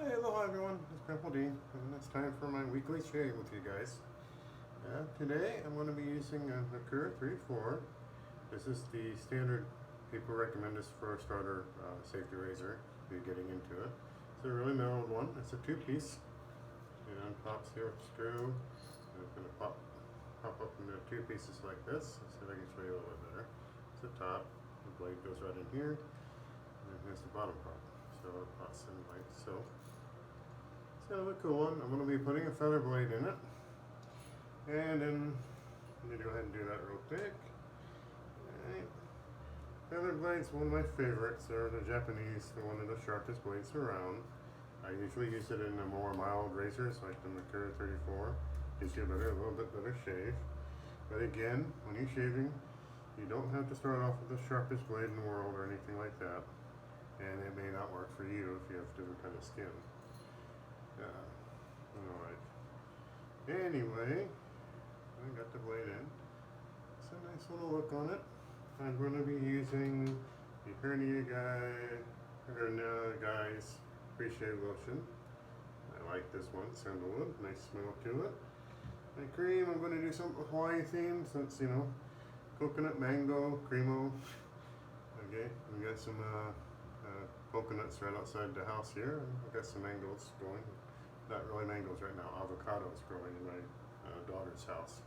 Hey, aloha everyone, it's Grandpa D, and it's time for my weekly shave with you guys. Today I'm going to be using a Nakura 3-4. This is the standard people recommend this for a starter safety razor if you're getting into it. It's a really mild one. It's a two-piece. And pops here with a screw. And it's going to pop up into two pieces like this. Let's see if I can show you a little bit better. It's the top. The blade goes right in here. And here's the bottom part. So it pops in like so. It's kind of a cool one. I'm going to be putting a feather blade in it. And then let me go ahead and do that real quick. Alright. Feather blade's one of my favorites. They're the Japanese. They're one of the sharpest blades around. I usually use it in the more mild razors like the Nakura 34. Gives you a little bit better shave. But again, when you're shaving, you don't have to start off with the sharpest blade in the world or anything like that. And it may not work for you if you have different kind of skin. Alright. Anyway, I got the blade in. It's a nice little look on it. I'm going to be using the Hernia Guys pre-shave lotion. I like this one, sandalwood, nice smell to it. My cream, I'm going to do something Hawaii themed since, you know, coconut, mango, cremo. Okay, we got some coconuts right outside the house here. I got some mangoes going. Not really mangoes right now, avocados growing in my daughter's house.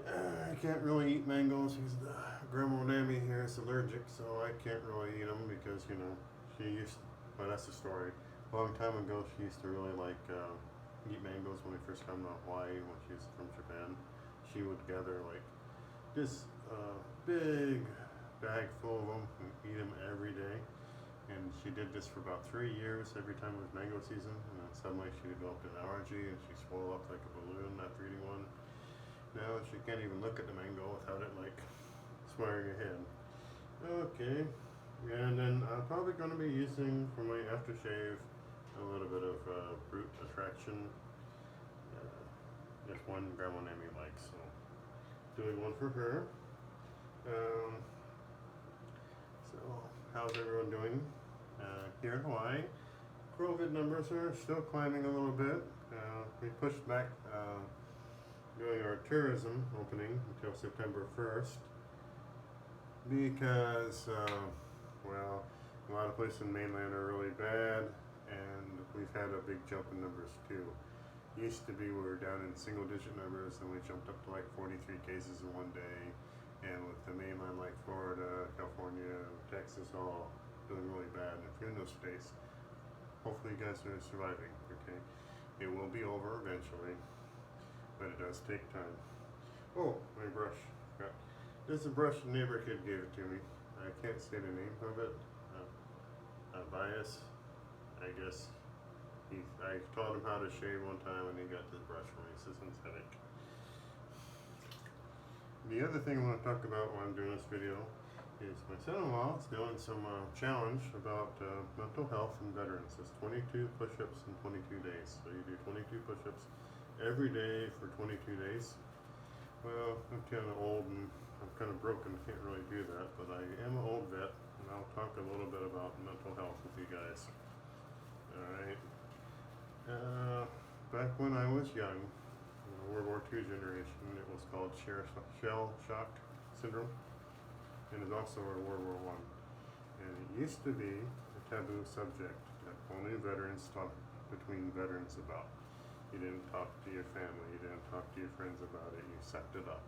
I can't really eat mangoes because Grandma Nammy here is allergic, so I can't really eat them because, you know, well, that's the story. A long time ago, she used to really like eat mangoes when we first came to Hawaii when she was from Japan. She would gather like this big bag full of them and eat them every day. And she did this for about 3 years every time it was mango season. And then suddenly she developed an allergy and she swelled up like a balloon after eating one. Now she can't even look at the mango without it like swearing her head. Okay, and then I'm probably going to be using for my aftershave a little bit of Brute Attraction. Just one Grandma Nammy likes, so doing one for her. So how's everyone doing here in Hawaii? COVID numbers are still climbing a little bit. We pushed back doing our tourism opening until September 1st because, well, a lot of places in mainland are really bad and we've had a big jump in numbers too. Used to be we were down in single digit numbers and we jumped up to like 43 cases in one day, and with the mainland like Florida, California, Texas all doing really bad. And if you're in those states, hopefully you guys are surviving, okay? It will be over eventually, but it does take time. Oh, my brush. This is a brush the neighbor kid gave it to me. I can't say the name of it. Bias, I guess. I taught him how to shave one time and he got this brush from me. It's a synthetic. The other thing I want to talk about while I'm doing this video is my son-in-law is doing some challenge about mental health and veterans. It's 22 push-ups in 22 days. So you do 22 push-ups every day for 22 days. Well, I'm kind of old and I'm kind of broken, can't really do that, but I am an old vet and I'll talk a little bit about mental health with you guys. Alright. Back when I was young, World War II generation, it was called shell shock syndrome, and it's also a World War One. And it used to be a taboo subject that only veterans talked between veterans about. You didn't talk to your family, you didn't talk to your friends about it, you sucked it up.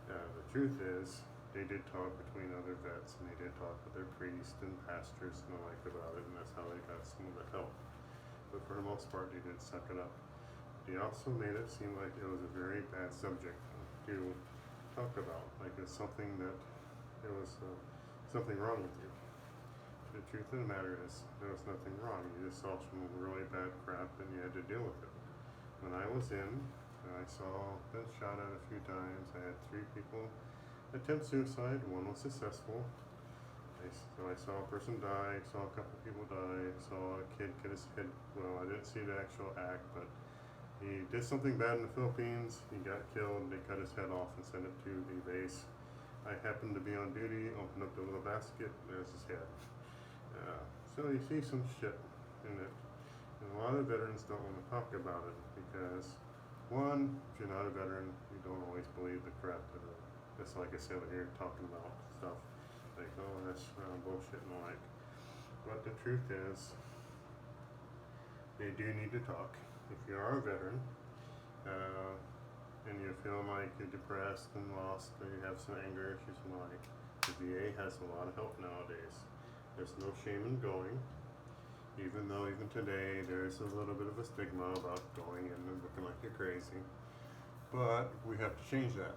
The truth is, they did talk between other vets, and they did talk with their priests and pastors and the like about it, and that's how they got some of the help. But for the most part, they did suck it up. They also made it seem like it was a very bad subject to talk about, like it's something that there was something wrong with you. The truth of the matter is, there was nothing wrong. You just saw some really bad crap and you had to deal with it. When I was in, I saw been shot at a few times. I had 3 people attempt suicide. One was successful. So I saw a person die, I saw a couple people die, I saw a kid get his head, well, I didn't see the actual act, but he did something bad in the Philippines, he got killed, they cut his head off and sent it to the base. I happened to be on duty, opened up the little basket, there's his head. So you see some shit in it. And a lot of veterans don't want to talk about it because, one, if you're not a veteran, you don't always believe the crap that just like I said here talking about stuff like, oh, that's bullshit and the like. But the truth is, they do need to talk. If you are a veteran, and you're feeling like you're depressed and lost, or you have some anger issues and the like, the VA has a lot of help nowadays. There's no shame in going, even though even today there's a little bit of a stigma about going in and looking like you're crazy. But we have to change that.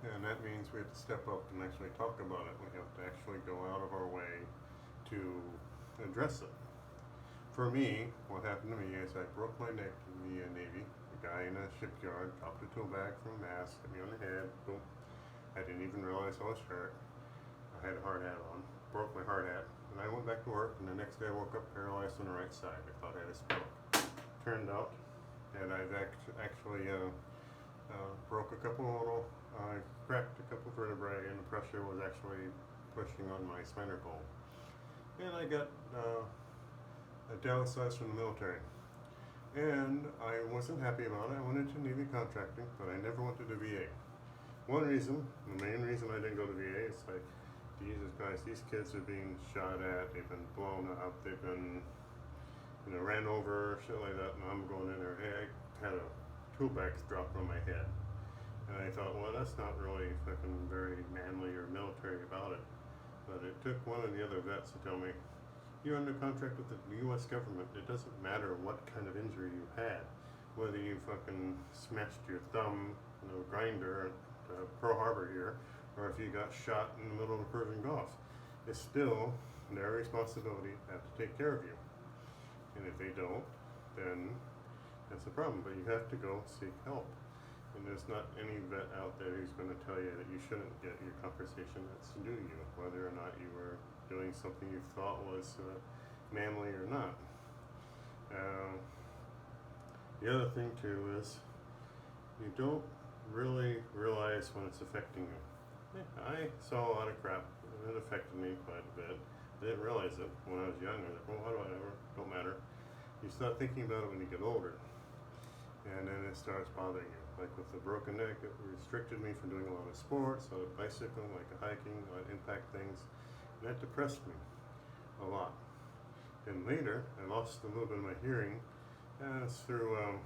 And that means we have to step up and actually talk about it. We have to actually go out of our way to address it. For me, what happened to me is I broke my neck in the Navy. A guy in a shipyard dropped a tool bag from a mast, hit me on the head, boom. I didn't even realize I was hurt. I had a hard hat on, broke my hard hat, and I went back to work, and the next day I woke up paralyzed on the right side. I thought I had a stroke. Turned out that I've actually broke a couple little, cracked a couple vertebrae, and the pressure was actually pushing on my spinal cord. And I got downsized from the military. And I wasn't happy about it. I went into Navy contracting, but I never went to the VA. One reason, the main reason I didn't go to the VA is like, Jesus Christ, these kids are being shot at, they've been blown up, they've been, ran over, shit like that, and I'm going in there, hey, I had a tool bag dropped on my head. And I thought, well, that's not really fucking very manly or military about it. But it took one of the other vets to tell me, you're under contract with the U.S. government. It doesn't matter what kind of injury you had, whether you fucking smashed your thumb, grinder at Pearl Harbor here, or if you got shot in the middle of the Persian Gulf. It's still their responsibility to have to take care of you. And if they don't, then that's a problem. But you have to go seek help. And there's not any vet out there who's going to tell you that you shouldn't get your compensation that's due you, whether or not you were doing something you thought was manly or not. The other thing too is you don't really realize when it's affecting you. I saw a lot of crap and it affected me quite a bit. I didn't realize it when I was young. I was like, well, whatever, don't matter. You start thinking about it when you get older, and then it starts bothering you. Like with the broken neck, it restricted me from doing a lot of sports, a lot of bicycling, like hiking, a lot of impact things. And that depressed me a lot. And later, I lost a little bit of my hearing through a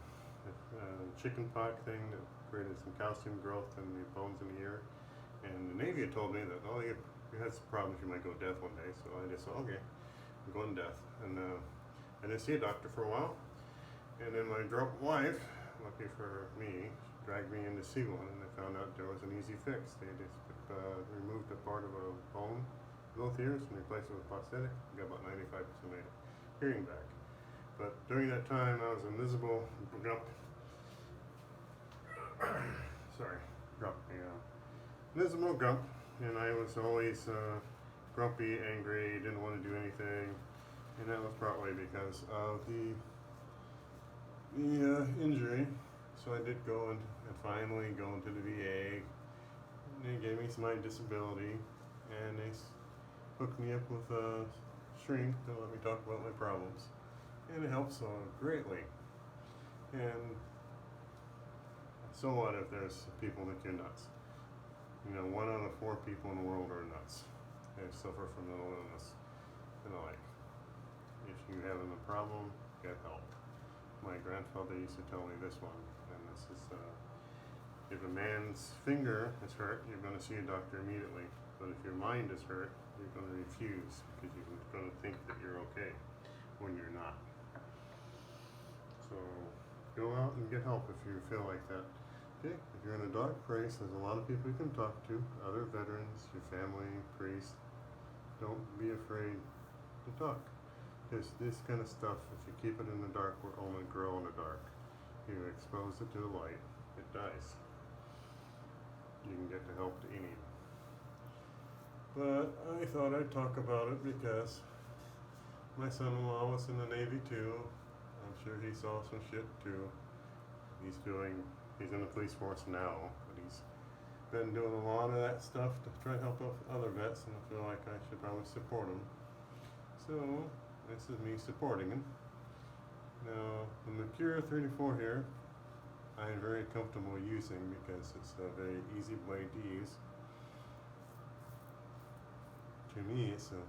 chicken pox thing that created some calcium growth in the bones in the ear. And the Navy had told me that, oh, you had some problems, you might go deaf one day. So I just said, okay, I'm going deaf. And I didn't see a doctor for a while. And then my drunk wife, lucky for me, dragged me in to see one, and I found out there was an easy fix. They just removed a part of a bone, both ears, and replaced it with prosthetic. I got about 95% of my hearing back. But during that time, I was a miserable grump. Miserable grump, and I was always grumpy, angry, didn't want to do anything, and that was partly because of the injury. So I did go and finally go into the VA. And they gave me my disability, and they hooked me up with a shrink to let me talk about my problems, and it helps greatly. And so what if there's people that you're nuts? 1 out of 4 people in the world are nuts. They suffer from mental illness and the like. If you have a problem, get help. My grandfather used to tell me this one, and this is, if a man's finger is hurt, you're going to see a doctor immediately. But if your mind is hurt, you're going to refuse because you're going to think that you're okay when you're not. So go out and get help if you feel like that. Okay, if you're in a dark place, there's a lot of people you can talk to, other veterans, your family, priests. Don't be afraid to talk. Because this kind of stuff, if you keep it in the dark, will only grow in the dark. You expose it to the light, it dies. You can get the help that you need. But I thought I'd talk about it because my son-in-law was in the Navy too. I'm sure he saw some shit too. He's in the police force now, but he's been doing a lot of that stuff to try to help other vets, and I feel like I should probably support him. So this is me supporting him. Now, the Mercura 34 here, I am very comfortable using because it's a very easy blade to use. To me, it's a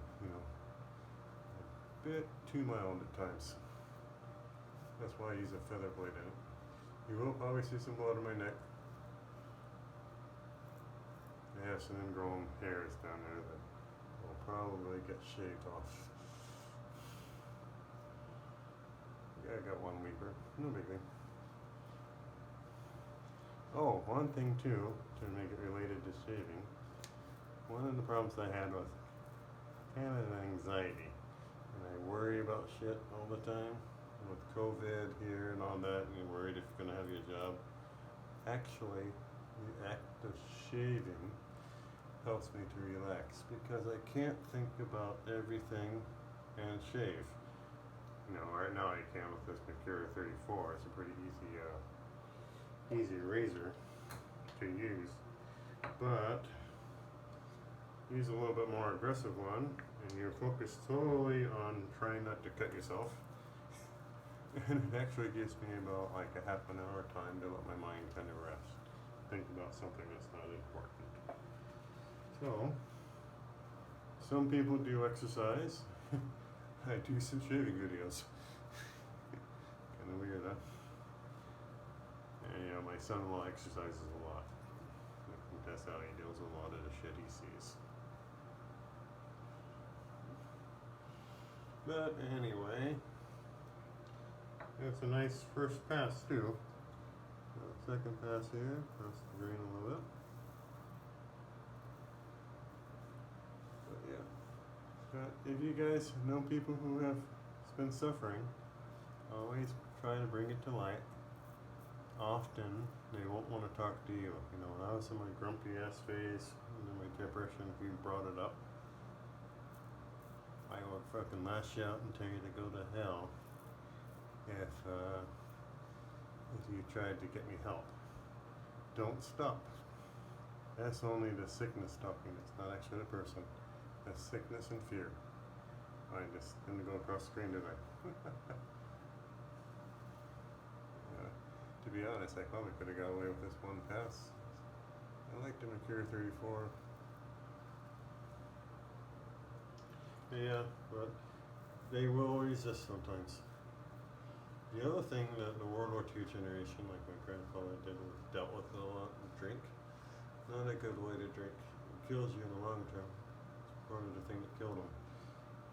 bit too mild at times. That's why I use a feather blade in it. You will probably see some blood on my neck. I have some ingrown hairs down there that will probably get shaved off. Yeah, I got one weeper. No big thing. Oh, one thing too, to make it related to shaving. One of the problems I had was kind of anxiety. And I worry about shit all the time. With COVID here and all that, and you're worried if you're going to have your job. Actually, the act of shaving helps me to relax because I can't think about everything and shave. Right now I can with this Mercura 34. It's a pretty easy razor to use, but use a little bit more aggressive one, and you're focused solely on trying not to cut yourself. And it actually gives me about like a half an hour time to let my mind kind of rest, think about something that's not important. So, some people do exercise. I do some shaving videos. Kind of weird, huh? And my son-in-law exercises a lot. I think that's how he deals with a lot of the shit he sees. But anyway, it's a nice first pass too. Second pass here, press the grain a little bit. But yeah. But if you guys know people who have been suffering, always try to bring it to light. Often they won't want to talk to you. When I was in my grumpy ass phase, my depression, if you brought it up, I would fucking lash out and tell you to go to hell if you tried to get me help. Don't stop. That's only the sickness talking. It's not actually the person. That's sickness and fear. I just didn't go across the screen, did I? To be honest, I probably could have got away with this one pass. I like the Mercura 34. Yeah, but they will resist sometimes. The other thing that the World War II generation, like my grandfather did, was dealt with a lot with drink. Not a good way to drink. It kills you in the long term. It's part of the thing that killed him.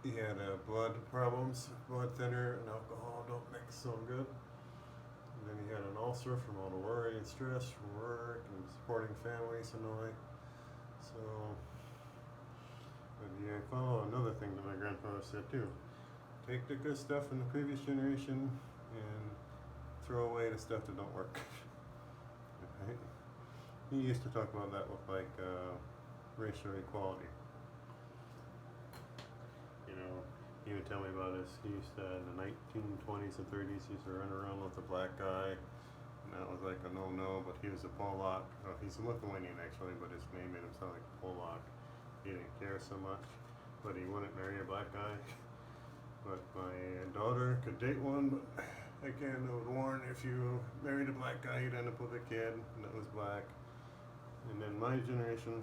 He had blood problems, blood thinner, and alcohol don't mix so good. And then he had an ulcer from all the worry and stress from work and supporting families and the like. So, but yeah, I follow another thing that my grandfather said too. Take the good stuff from the previous generation and throw away the stuff that don't work. Right? He used to talk about that with racial equality. He would tell me about this. He used to, in the 1920s and 30s, he used to run around with a black guy, and that was like a no-no, but he was a Polak. He's a Lithuanian actually, but his name made him sound like Polak. He didn't care so much, but he wouldn't marry a black guy. But my daughter could date one, but again, I would warn, if you married a black guy, you'd end up with a kid that was black. And then my generation,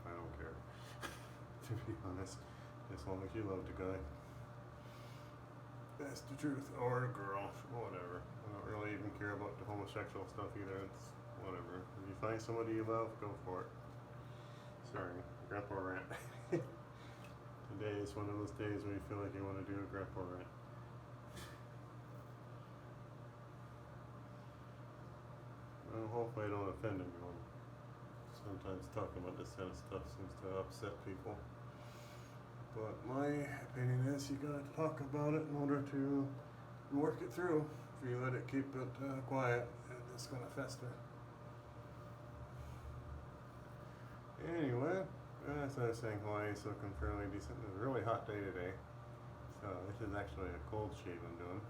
I don't care, to be honest, as long as you love the guy. That's the truth. Or a girl, whatever. I don't really even care about the homosexual stuff either. It's whatever. If you find somebody you love, go for it. Sorry, grandpa rant. Today is one of those days when you feel like you want to do a grandpa rant. Well, hopefully I don't offend anyone. Sometimes talking about this kind of stuff seems to upset people. But my opinion is you gotta talk about it in order to work it through. If you let it keep it quiet, it's gonna fester. Anyway, as I was saying, Hawaii is looking fairly decent. It's a really hot day today. So this is actually a cold shave I'm doing.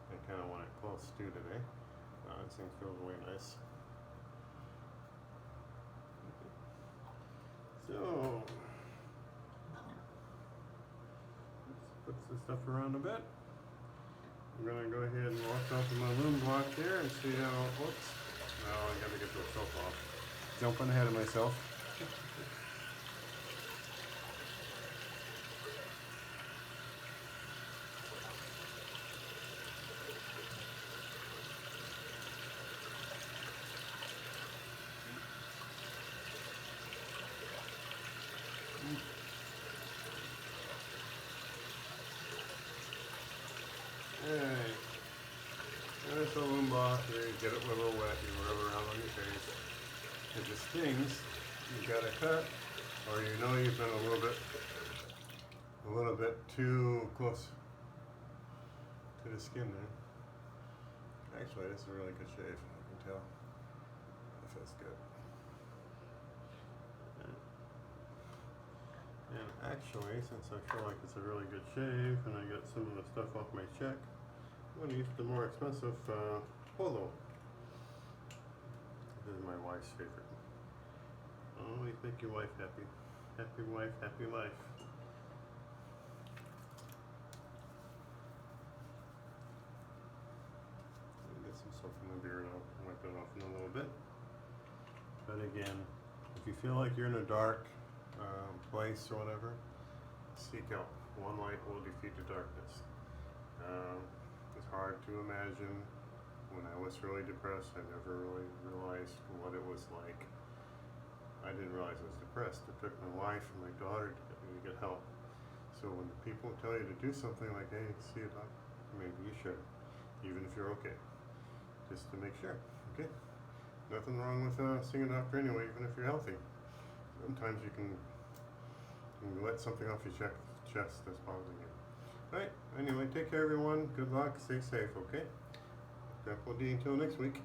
I kind of want it close to today. This thing feels really nice. So, the stuff around a bit. I'm gonna go ahead and wash off my loom block here and see how it looks. Now I gotta get the soap off. Jumping ahead of myself. Alright. There's the loom block here. You get it a little wet, you rub it around on your face. If it stings, you gotta cut, or you know you've been a little bit too close to the skin there. Actually, this is a really good shave. I can tell. It feels good. And actually, since I feel like it's a really good shave, and I got some of the stuff off my check, I'm gonna use the more expensive Polo. This is my wife's favorite. Always make your wife happy. Happy wife, happy life. Get some soap in the beard. I'll wipe it off in a little bit. But again, if you feel like you're in a dark place or whatever, seek help. One light will defeat the darkness. It's hard to imagine. When I was really depressed, I never really realized what it was like. I didn't realize I was depressed. It took my wife and my daughter to get me to get help. So when people tell you to do something like, hey, see a doctor, maybe you should, even if you're okay, just to make sure, okay? Nothing wrong with seeing a doctor anyway, even if you're healthy. Sometimes you can let something off your chest that's bothering you. Alright, anyway, take care everyone. Good luck, stay safe, okay? Grandpa D until next week.